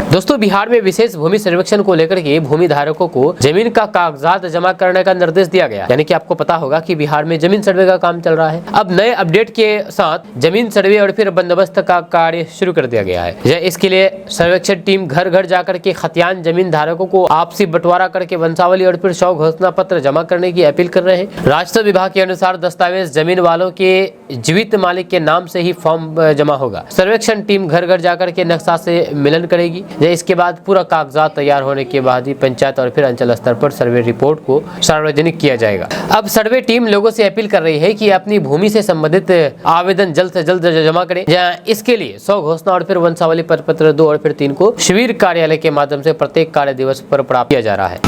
दोस्तों, बिहार में विशेष भूमि सर्वेक्षण को लेकर के भूमि धारकों को जमीन का कागजात जमा करने का निर्देश दिया गया। यानी कि आपको पता होगा कि बिहार में जमीन सर्वे का काम चल रहा है। अब नए अपडेट के साथ जमीन सर्वे और फिर बंदोबस्त का कार्य शुरू कर दिया गया है। इसके लिए सर्वेक्षण टीम घर घर जाकर के खतियान जमीन धारकों को आपसी बंटवारा करके वंशावली और फिर 100 घोषणा पत्र जमा करने की अपील कर रहे हैं। राजस्व विभाग के अनुसार दस्तावेज जमीन वालों के जीवित मालिक के नाम से ही फॉर्म जमा होगा। सर्वेक्षण टीम घर घर जाकर के नक्शा से मिलन करेगी। इसके बाद पूरा कागजात तैयार होने के बाद ही पंचायत और फिर अंचल स्तर पर सर्वे रिपोर्ट को सार्वजनिक किया जाएगा। अब सर्वे टीम लोगों से अपील कर रही है कि अपनी भूमि से संबंधित आवेदन जल्द से जल्द जमा करें। इसके लिए 100 घोषणा और फिर वंशावली पत्र 2 और फिर 3 को शिविर कार्यालय के माध्यम से प्रत्येक कार्य दिवस पर प्राप्त किया जा रहा है।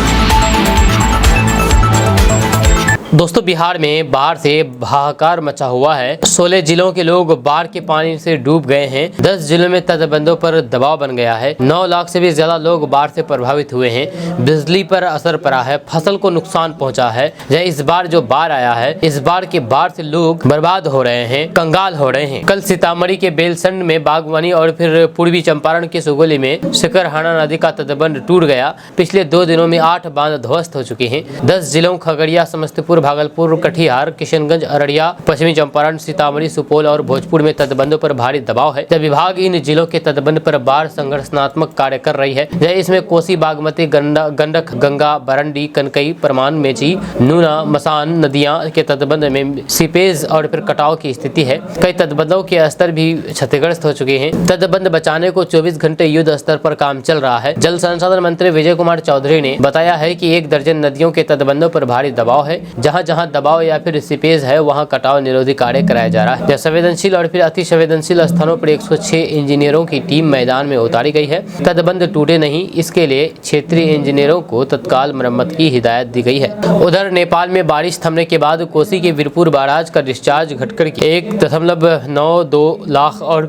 दोस्तों बिहार में बाढ़ से हाहाकार मचा हुआ है। 16 जिलों के लोग बाढ़ के पानी से डूब गए हैं। 10 जिलों में तटबंधों पर दबाव बन गया है। 9 लाख से भी ज्यादा लोग बाढ़ से प्रभावित हुए हैं। बिजली पर असर पड़ा है, फसल को नुकसान पहुंचा है। इस बार जो बाढ़ आया है, इस बार के बाढ़ से लोग बर्बाद हो रहे हैं, कंगाल हो रहे हैं। कल सीतामढ़ी के बेलसंड में, बागवानी और फिर पूर्वी चंपारण के सुगोली में सिकरहाना नदी का तटबंध टूट गया। पिछले 2 दिनों में 8 बांध ध्वस्त हो चुके हैं। 10 जिलों खगड़िया, समस्तीपुर, भागलपुर, कटिहार, किशनगंज, अररिया, पश्चिमी चंपारण, सीतामढ़ी, सुपौल और भोजपुर में तटबंधों पर भारी दबाव है। जब विभाग इन जिलों के तटबंध पर बाढ़ संघर्षात्मक कार्य कर रही है। इसमें कोसी, बागमती, गंडक, गंगा, बरंडी, कनकई, परमान, मेची, नूना, मसान नदियां के तटबंध में सीपेज और फिर कटाव की स्थिति है। कई तटबंधों के स्तर भी क्षतिग्रस्त हो चुके हैं। तटबंध बचाने को 24 घंटे युद्ध स्तर पर काम चल रहा है। जल संसाधन मंत्री विजय कुमार चौधरी ने बताया है कि 1 दर्जन नदियों के तटबंधों पर भारी दबाव है। जहां जहां दबाव या फिर सीपेज है, वहां कटाव निरोधी कार्य कराया जा रहा है। संवेदनशील और फिर अति संवेदनशील स्थानों पर 106 इंजीनियरों की टीम मैदान में उतारी गई है। तटबंध टूटे नहीं, इसके लिए क्षेत्रीय इंजीनियरों को तत्काल मरम्मत की हिदायत दी गई है। उधर नेपाल में बारिश थमने के बाद कोसी के वीरपुर बैराज का डिस्चार्ज घटकर 1.92 लाख और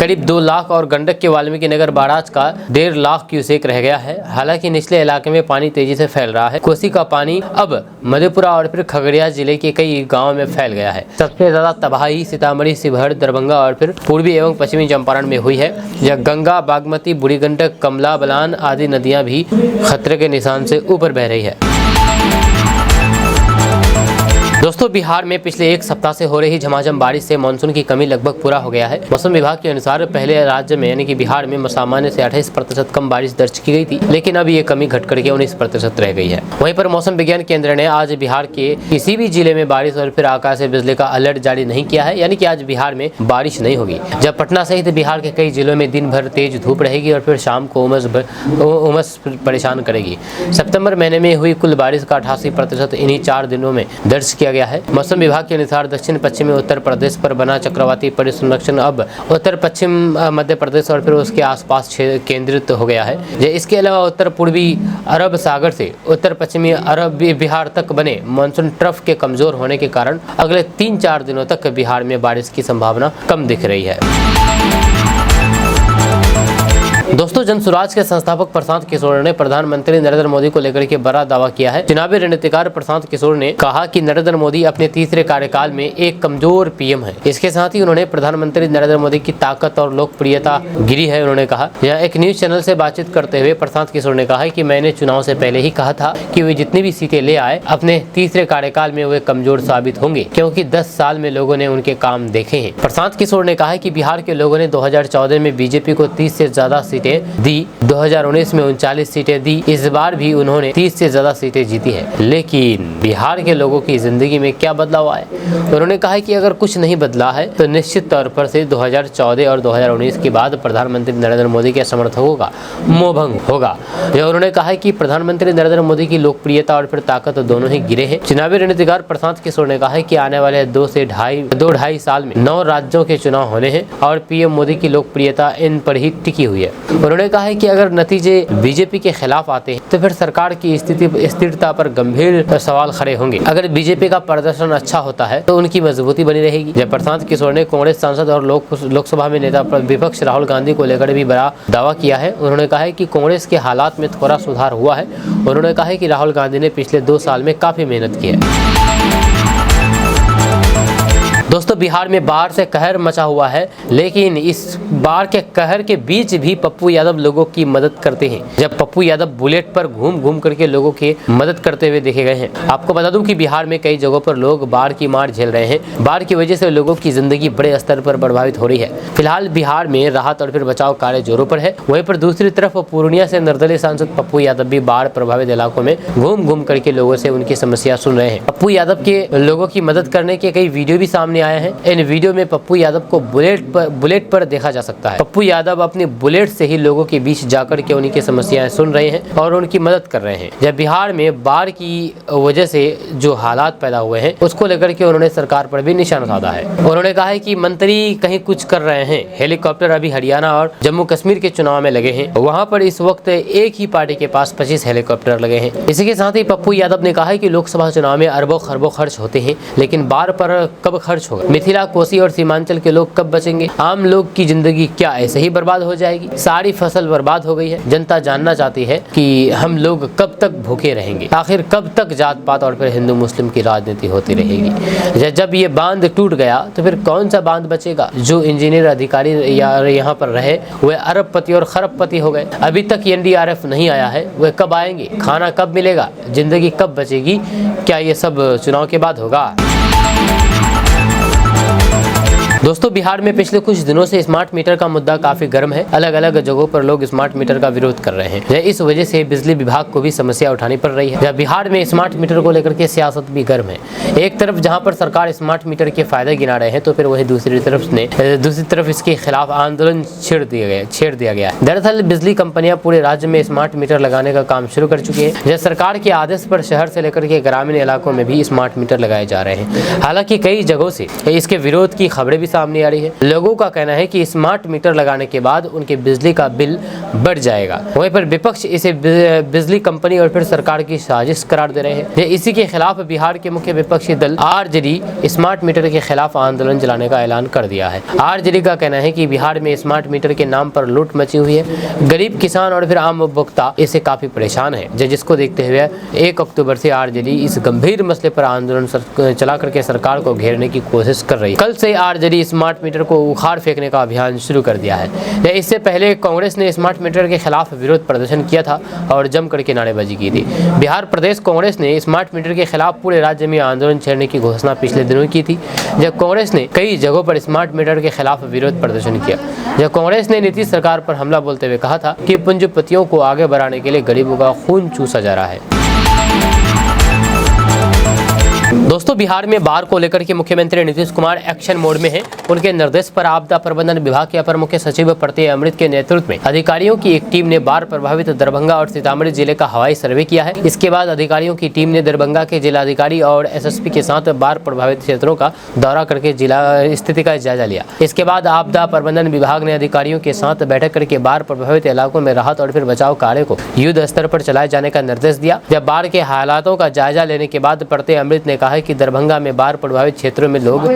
करीब 2 लाख और गंडक के वाल्मीकि नगर बैराज का 1.5 लाख क्यूसेक रह गया है। हालांकि निचले इलाके में पानी तेजी से फैल रहा है। कोसी का पानी अब मधेपुरा और फिर खगड़िया जिले के कई गाँव में फैल गया है। सबसे ज्यादा तबाही सीतामढ़ी, शिवहर, दरभंगा और फिर पूर्वी एवं पश्चिमी चंपारण में हुई है। यह गंगा, बागमती, बूढ़ी गंडक, कमला बलान आदि नदियां भी खतरे के निशान से ऊपर बह रही है। दोस्तों बिहार में पिछले 1 सप्ताह से हो रही झमाझम बारिश से मानसून की कमी लगभग पूरा हो गया है। मौसम विभाग के अनुसार पहले राज्य में यानी कि बिहार में सामान्य से 28% कम बारिश दर्ज की गई थी, लेकिन अब ये कमी घट करके 19% रह गई है। वहीं पर मौसम विज्ञान केंद्र ने आज बिहार के किसी भी जिले में बारिश और फिर आकाश से बिजली का अलर्ट जारी नहीं किया है, यानी कि आज बिहार में बारिश नहीं होगी। जब पटना सहित बिहार के कई जिलों में दिन भर तेज धूप रहेगी और फिर शाम को उमस परेशान करेगी। सितंबर महीने में हुई कुल बारिश का 88% इन्हीं 4 दिनों में दर्ज किया गया है। मौसम विभाग के अनुसार दक्षिण पश्चिमी उत्तर प्रदेश पर बना चक्रवाती परिसंरक्षण अब उत्तर पश्चिम मध्य प्रदेश और फिर उसके आसपास केंद्रित हो गया है। इसके अलावा उत्तर पूर्वी अरब सागर से उत्तर पश्चिमी अरब बिहार तक बने मानसून ट्रफ के कमजोर होने के कारण अगले 3-4 दिनों तक बिहार में बारिश की संभावना कम दिख रही है। दोस्तों जन स्वराज के संस्थापक प्रशांत किशोर ने प्रधानमंत्री नरेंद्र मोदी को लेकर के बड़ा दावा किया है। चुनावी रणनीतिकार प्रशांत किशोर ने कहा कि नरेंद्र मोदी अपने तीसरे कार्यकाल में एक कमजोर पीएम है। इसके साथ ही उन्होंने प्रधानमंत्री नरेंद्र मोदी की ताकत और लोकप्रियता गिरी है। उन्होंने कहा, यह एक न्यूज चैनल से बातचीत करते हुए प्रशांत किशोर ने कहा कि मैंने चुनाव से पहले ही कहा था कि वे जितनी भी सीटें ले आए अपने तीसरे कार्यकाल में वे कमजोर साबित होंगे, क्योंकि 10 साल में लोगों ने उनके काम देखे हैं। प्रशांत किशोर ने कहा कि बिहार के लोगों ने 2014 में बीजेपी को 30 से ज्यादा सीटें दी, 2019 में 39 सीटें दी। इस बार भी उन्होंने 30 से ज्यादा सीटें जीती है। लेकिन बिहार के लोगों की जिंदगी में क्या बदलाव आए? उन्होंने कहा कि अगर कुछ नहीं बदला है तो निश्चित तौर पर से 2014 और 2019 के बाद प्रधानमंत्री नरेंद्र मोदी के समर्थकों का मोहभंग होगा। उन्होंने कहा कि प्रधानमंत्री नरेंद्र मोदी की लोकप्रियता और फिर ताकत दोनों ही गिरे हैं। चुनावी रणनीतिकार प्रशांत किशोर ने कहा कि आने वाले 2 से ढाई साल में 9 राज्यों के चुनाव होने हैं और पीएम मोदी की लोकप्रियता इन पर ही टिकी हुई है। उन्होंने कहा है कि अगर नतीजे बीजेपी के खिलाफ आते हैं तो फिर सरकार की स्थिरता पर गंभीर सवाल खड़े होंगे। अगर बीजेपी का प्रदर्शन अच्छा होता है तो उनकी मजबूती बनी रहेगी। जब प्रशांत किशोर ने कांग्रेस सांसद और लोकसभा में नेता विपक्ष राहुल गांधी को लेकर भी बड़ा दावा किया है। उन्होंने कहा है कि कांग्रेस के हालात में थोड़ा सुधार हुआ है। उन्होंने कहा है कि राहुल गांधी ने पिछले 2 साल में काफी मेहनत की है। दोस्तों बिहार में बाढ़ से कहर मचा हुआ है, लेकिन इस बाढ़ के कहर के बीच भी पप्पू यादव लोगों की मदद करते हैं। जब पप्पू यादव बुलेट पर घूम करके लोगों की मदद करते हुए देखे गए हैं। आपको बता दूं कि बिहार में कई जगहों पर लोग बाढ़ की मार झेल रहे हैं। बाढ़ की वजह से लोगों की जिंदगी बड़े स्तर पर प्रभावित हो रही है। फिलहाल बिहार में राहत और फिर बचाव कार्य जोरों पर है। वहीं पर दूसरी तरफ पूर्णिया से निर्दलीय सांसद पप्पू यादव भी बाढ़ प्रभावित इलाकों में घूम करके लोगों से उनकी समस्या सुन रहे हैं। पप्पू यादव के लोगों की मदद करने के कई वीडियो भी सामने आए हैं। इन वीडियो में पप्पू यादव को बुलेट पर देखा जा सकता है। पप्पू यादव अपनी बुलेट से ही लोगों के बीच जाकर के उन्हीं की समस्याएं सुन रहे हैं और उनकी मदद कर रहे हैं। जब बिहार में बाढ़ की वजह से जो हालात पैदा हुए हैं उसको लेकर के उन्होंने सरकार पर भी निशाना साधा है। उन्होंने कहा है कि मंत्री कहीं कुछ कर रहे हैं। हेलीकॉप्टर अभी हरियाणा और जम्मू कश्मीर के चुनाव में लगे हैं, वहाँ पर इस वक्त एक ही पार्टी के पास 25 हेलीकॉप्टर लगे हैं। इसी के साथ ही पप्पू यादव ने कहा है कि लोकसभा चुनाव में अरबों खरबों खर्च होते हैं, लेकिन बाढ़ पर कब खर्च होगा? मिथिला, कोसी और सीमांचल के लोग कब बचेंगे? आम लोग की जिंदगी क्या ऐसे ही बर्बाद हो जाएगी? सारी फसल बर्बाद हो गई है। जनता जानना चाहती है कि हम लोग कब तक भूखे रहेंगे? आखिर कब तक जात पात और फिर हिंदू मुस्लिम की राजनीति होती रहेगी? जब ये बांध टूट गया तो फिर कौन सा बांध बचेगा? जो इंजीनियर अधिकारी यहाँ पर रहे वे अरबपति और खरबपति हो गए। अभी तक एनडीआरएफ नहीं आया है, वे कब आएंगे? खाना कब मिलेगा? जिंदगी कब बचेगी? क्या ये सब चुनाव के बाद होगा? दोस्तों, बिहार में पिछले कुछ दिनों से स्मार्ट मीटर का मुद्दा काफी गर्म है। अलग अलग जगहों पर लोग स्मार्ट मीटर का विरोध कर रहे हैं। इस वजह से बिजली विभाग को भी समस्या उठानी पड़ रही है। जब बिहार में स्मार्ट मीटर को लेकर के सियासत भी गर्म है। एक तरफ जहां पर सरकार स्मार्ट मीटर के फायदे गिना रहे हैं तो फिर वही दूसरी तरफ इसके खिलाफ आंदोलन छेड़ दिया गया है। दरअसल बिजली कंपनियां पूरे राज्य में स्मार्ट मीटर लगाने का काम शुरू कर चुकी है। जब सरकार के आदेश पर शहर से लेकर के ग्रामीण इलाकों में भी स्मार्ट मीटर लगाए जा रहे हैं। हालांकि कई जगहों से इसके विरोध की खबरें भी सामने आ रही है। लोगों का कहना है कि स्मार्ट मीटर लगाने के बाद उनके बिजली का बिल बढ़ जाएगा। वहीं पर विपक्ष इसे बिजली कंपनी और फिर सरकार की साजिश करार दे रहे हैं। इसी के खिलाफ बिहार के मुख्य विपक्षी दल आरजेडी स्मार्ट मीटर के खिलाफ आंदोलन चलाने का ऐलान कर दिया है। आरजेडी का कहना है कि बिहार में स्मार्ट मीटर के नाम पर लूट मची हुई है। गरीब किसान और फिर आम उपभोक्ता इससे काफी परेशान है। जिसको देखते हुए 1 अक्टूबर से आरजेडी इस गंभीर मसले पर आंदोलन चला करके सरकार को घेरने की कोशिश कर रही है। कल से आरजेडी स्मार्ट मीटर को उखाड़ फेंकने का अभियान शुरू कर दिया है। इससे पहले कांग्रेस ने स्मार्ट मीटर के खिलाफ विरोध प्रदर्शन किया था और जम करके नारेबाजी की थी। बिहार प्रदेश कांग्रेस ने स्मार्ट मीटर के खिलाफ पूरे राज्य में आंदोलन छेड़ने की घोषणा पिछले दिनों की थी, जब कांग्रेस ने कई जगहों पर स्मार्ट मीटर के खिलाफ विरोध प्रदर्शन किया। जब कांग्रेस ने नीतीश सरकार पर हमला बोलते हुए कहा था कि पूंजीपतियों को आगे बढ़ाने के लिए गरीबों का खून चूसा जा रहा है। दोस्तों, बिहार में बाढ़ को लेकर के मुख्यमंत्री नीतीश कुमार एक्शन मोड में हैं। उनके निर्देश पर आपदा प्रबंधन विभाग के अपर मुख्य सचिव प्रत्यय अमृत के नेतृत्व में अधिकारियों की एक टीम ने बाढ़ प्रभावित दरभंगा और सीतामढ़ी जिले का हवाई सर्वे किया है। इसके बाद अधिकारियों की टीम ने दरभंगा के जिलाधिकारी और एसएसपी के साथ बाढ़ प्रभावित क्षेत्रों का दौरा करके जिला स्थिति का जायजा लिया। इसके बाद आपदा प्रबंधन विभाग ने अधिकारियों के साथ बैठक करके बाढ़ प्रभावित इलाकों में राहत और फिर बचाव कार्य को युद्ध स्तर पर चलाए जाने का निर्देश दिया। जब बाढ़ के हालातों का जायजा लेने के बाद प्रत्यय अमृत ने कहा है कि दरभंगा में बाढ़ प्रभावित क्षेत्रों में लोग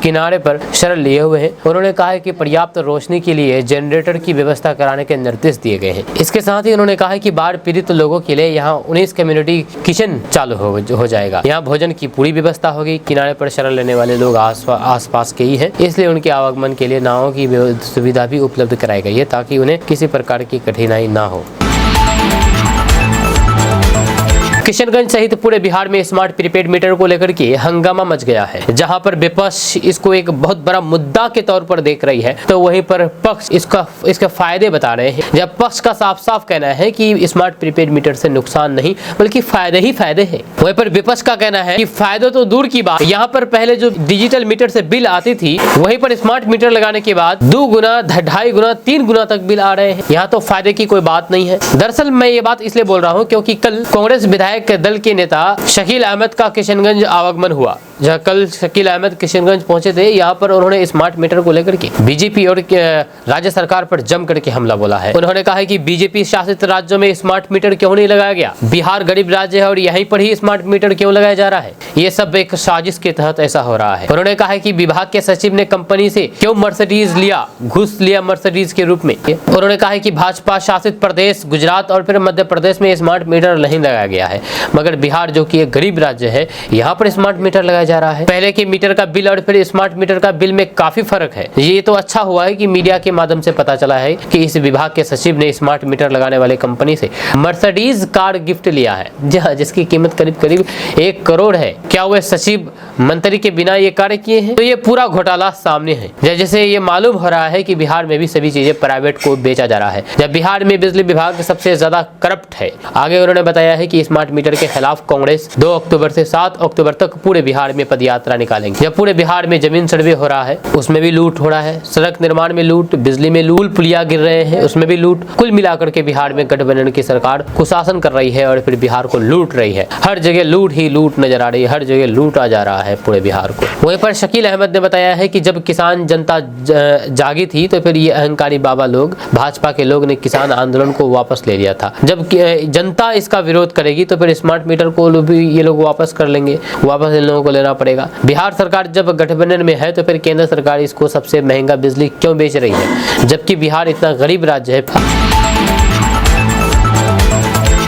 किनारे पर शरण लिए हुए हैं। उन्होंने कहा है कि पर्याप्त रोशनी के लिए जनरेटर की व्यवस्था कराने के निर्देश दिए गए हैं। इसके साथ ही उन्होंने कहा है कि बाढ़ पीड़ित लोगों के लिए यहाँ 19 कम्युनिटी किचन चालू हो जाएगा। यहाँ भोजन की पूरी व्यवस्था होगी। किनारे पर शरण लेने वाले लोग आसपास के ही हैं, इसलिए उनके आवागमन के लिए नावों की सुविधा भी उपलब्ध कराई गई है ताकि उन्हें किसी प्रकार की कठिनाई ना हो। किशनगंज सहित पूरे बिहार में स्मार्ट प्रीपेड मीटर को लेकर के हंगामा मच गया है। जहां पर विपक्ष इसको एक बहुत बड़ा मुद्दा के तौर पर देख रही है तो वहीं पर पक्ष इसके फायदे बता रहे हैं। जब पक्ष का साफ साफ कहना है कि स्मार्ट प्रीपेड मीटर से नुकसान नहीं बल्कि फायदे ही फायदे हैं, वहीं पर विपक्ष का कहना है कि फायदे तो दूर की बात, यहाँ पर पहले जो डिजिटल मीटर से बिल आती थी वहीं पर स्मार्ट मीटर लगाने के बाद 2 गुना, 2.5 गुना, 3 गुना तक बिल आ रहे हैं। यहाँ तो फायदे की कोई बात नहीं है। दरअसल मैं ये बात इसलिए बोल रहा हूँ क्योंकि कल कांग्रेस विधायक के दल के नेता शकील अहमद का किशनगंज आवागमन हुआ। जहाँ कल शकील अहमद किशनगंज पहुंचे थे, यहाँ पर उन्होंने स्मार्ट मीटर को लेकर के बीजेपी और राज्य सरकार पर जम करके हमला बोला है। उन्होंने कहा है कि बीजेपी शासित राज्यों में स्मार्ट मीटर क्यों नहीं लगाया गया, बिहार गरीब राज्य है और यहीं पर ही स्मार्ट मीटर क्यों लगाया जा रहा है, ये सब एक साजिश के तहत ऐसा हो रहा है। उन्होंने कहा है कि विभाग के सचिव ने कंपनी से क्यों मर्सिडीज लिया, घूस लिया मर्सिडीज के रूप में। उन्होंने कहा है कि भाजपा शासित प्रदेश गुजरात और फिर मध्य प्रदेश में स्मार्ट मीटर नहीं लगाया गया है, मगर बिहार जो कि एक गरीब राज्य है यहाँ पर स्मार्ट मीटर लगाया जा रहा है। पहले के मीटर का बिल और फिर स्मार्ट मीटर का बिल में काफी फर्क है। ये तो अच्छा हुआ है कि मीडिया के माध्यम से पता चला है कि इस विभाग के सचिव ने स्मार्ट मीटर लगाने वाले कंपनी से मर्सिडीज कार गिफ्ट लिया है, जिसकी कीमत करीब 1 करोड़ है। क्या वह सचिव मंत्री के बिना ये कार्य किए हैं, तो ये पूरा घोटाला सामने है। जैसे ये मालूम हो रहा है कि बिहार में भी सभी चीजें प्राइवेट को बेचा जा रहा है, जब बिहार में बिजली विभाग सबसे ज्यादा करप्ट है। आगे उन्होंने बताया है कि स्मार्ट मीटर के खिलाफ कांग्रेस 2 अक्टूबर से 7 अक्टूबर तक पूरे बिहार में पदयात्रा निकालेंगे। जब पूरे बिहार में जमीन सर्वे हो रहा है उसमें भी लूट हो रहा है, सड़क निर्माण में लूट, बिजली में लूट, पुलिया गिर रहे हैं उसमें भी लूट। कुल मिलाकर के बिहार में गठबंधन की सरकार कुशासन कर रही है और फिर बिहार को लूट रही है। हर जगह लूट ही लूट नजर आ रही है, हर जगह लूटा जा रहा है पूरे बिहार को। वहीं पर शकील अहमद ने बताया है कि जब किसान जनता जागी थी तो फिर ये अहंकारी बाबा लोग, भाजपा के लोग ने किसान आंदोलन को वापस ले लिया था। जब जनता इसका विरोध करेगी तो फिर स्मार्ट मीटर को भी ये लोग वापस कर लेंगे, वापस इन लोगों को लेना पड़ेगा। बिहार सरकार जब गठबंधन में है तो फिर केंद्र सरकार इसको सबसे महंगा बिजली क्यों बेच रही है, जबकि बिहार इतना गरीब राज्य है।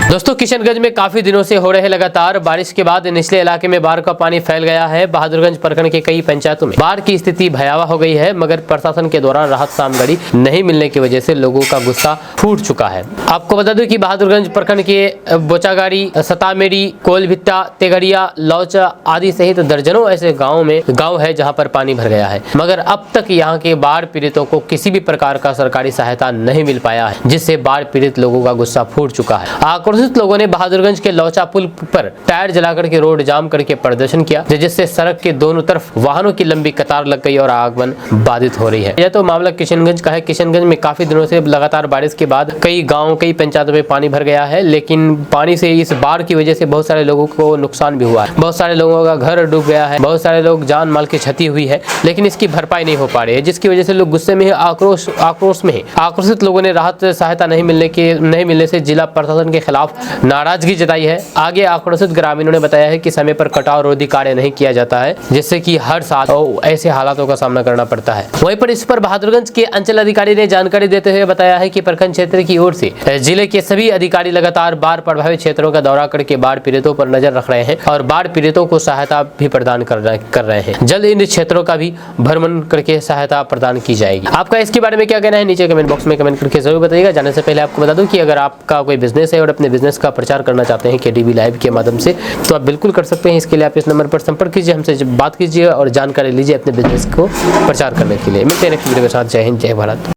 दोस्तों, किशनगंज में काफी दिनों से हो रहे लगातार बारिश के बाद निचले इलाके में बाढ़ का पानी फैल गया है। बहादुरगंज प्रखंड के कई पंचायतों में बाढ़ की स्थिति भयावह हो गई है, मगर प्रशासन के द्वारा राहत सामग्री नहीं मिलने की वजह से लोगों का गुस्सा फूट चुका है। आपको बता दूं कि बहादुरगंज प्रखंड के बोचागाड़ी, सतामेरी, कोलभिट्टा, तेघड़िया, लौचा आदि सहित दर्जनों ऐसे गाँव है जहाँ पर पानी भर गया है, मगर अब तक यहाँ के बाढ़ पीड़ितों को किसी भी प्रकार का सरकारी सहायता नहीं मिल पाया है, जिससे बाढ़ पीड़ित लोगों का गुस्सा फूट चुका है। आक्रोशित लोगों ने बहादुरगंज के लौचा पुल पर टायर जलाकर के रोड जाम करके प्रदर्शन किया, जिससे सड़क के दोनों तरफ वाहनों की लंबी कतार लग गई और आगमन बाधित हो रही है। यह तो मामला किशनगंज का है। किशनगंज में काफी दिनों से लगातार बारिश के बाद कई गाँव, कई पंचायतों में पानी भर गया है, लेकिन पानी से, इस बाढ़ की वजह से बहुत सारे लोगों को नुकसान भी हुआ है। बहुत सारे लोगों का घर डूब गया है, बहुत सारे लोग जान माल की क्षति हुई है, लेकिन इसकी भरपाई नहीं हो पा रही है, जिसकी वजह से लोग गुस्से में, आक्रोश में, आक्रोशित लोगों ने राहत सहायता नहीं मिलने से जिला प्रशासन के खिलाफ नाराजगी जताई है। आगे आक्रोशित ग्रामीणों ने बताया है कि समय पर कटाव रोधी कार्य नहीं किया जाता है, जिससे कि हर साल ऐसे हालातों का सामना करना पड़ता है। वहीं पर इस पर बहादुरगंज के अंचल अधिकारी ने जानकारी देते हुए बताया है कि प्रखंड क्षेत्र की ओर से जिले के सभी अधिकारी लगातार बाढ़ प्रभावित क्षेत्रों का दौरा करके बाढ़ पीड़ितों पर नजर रख रहे हैं और बाढ़ पीड़ितों को सहायता भी प्रदान कर रहे हैं। जल्द इन क्षेत्रों का भी भ्रमण करके सहायता प्रदान की जाएगी। आपका इसके बारे में क्या कहना है, नीचे कमेंट बॉक्स में कमेंट करके जरूर बताइएगा। जाने से पहले आपको बता दूं कि अगर आपका कोई बिजनेस है और अपने बिजनेस का प्रचार करना चाहते हैं केडीबी लाइव के माध्यम से, तो आप बिल्कुल कर सकते हैं। इसके लिए आप इस नंबर पर संपर्क कीजिए, हमसे बात कीजिए और जानकारी लीजिए अपने बिजनेस को प्रचार करने के लिए। मिलते हैं नेक्स्ट वीडियो के साथ। जय हिंद, जय भारत।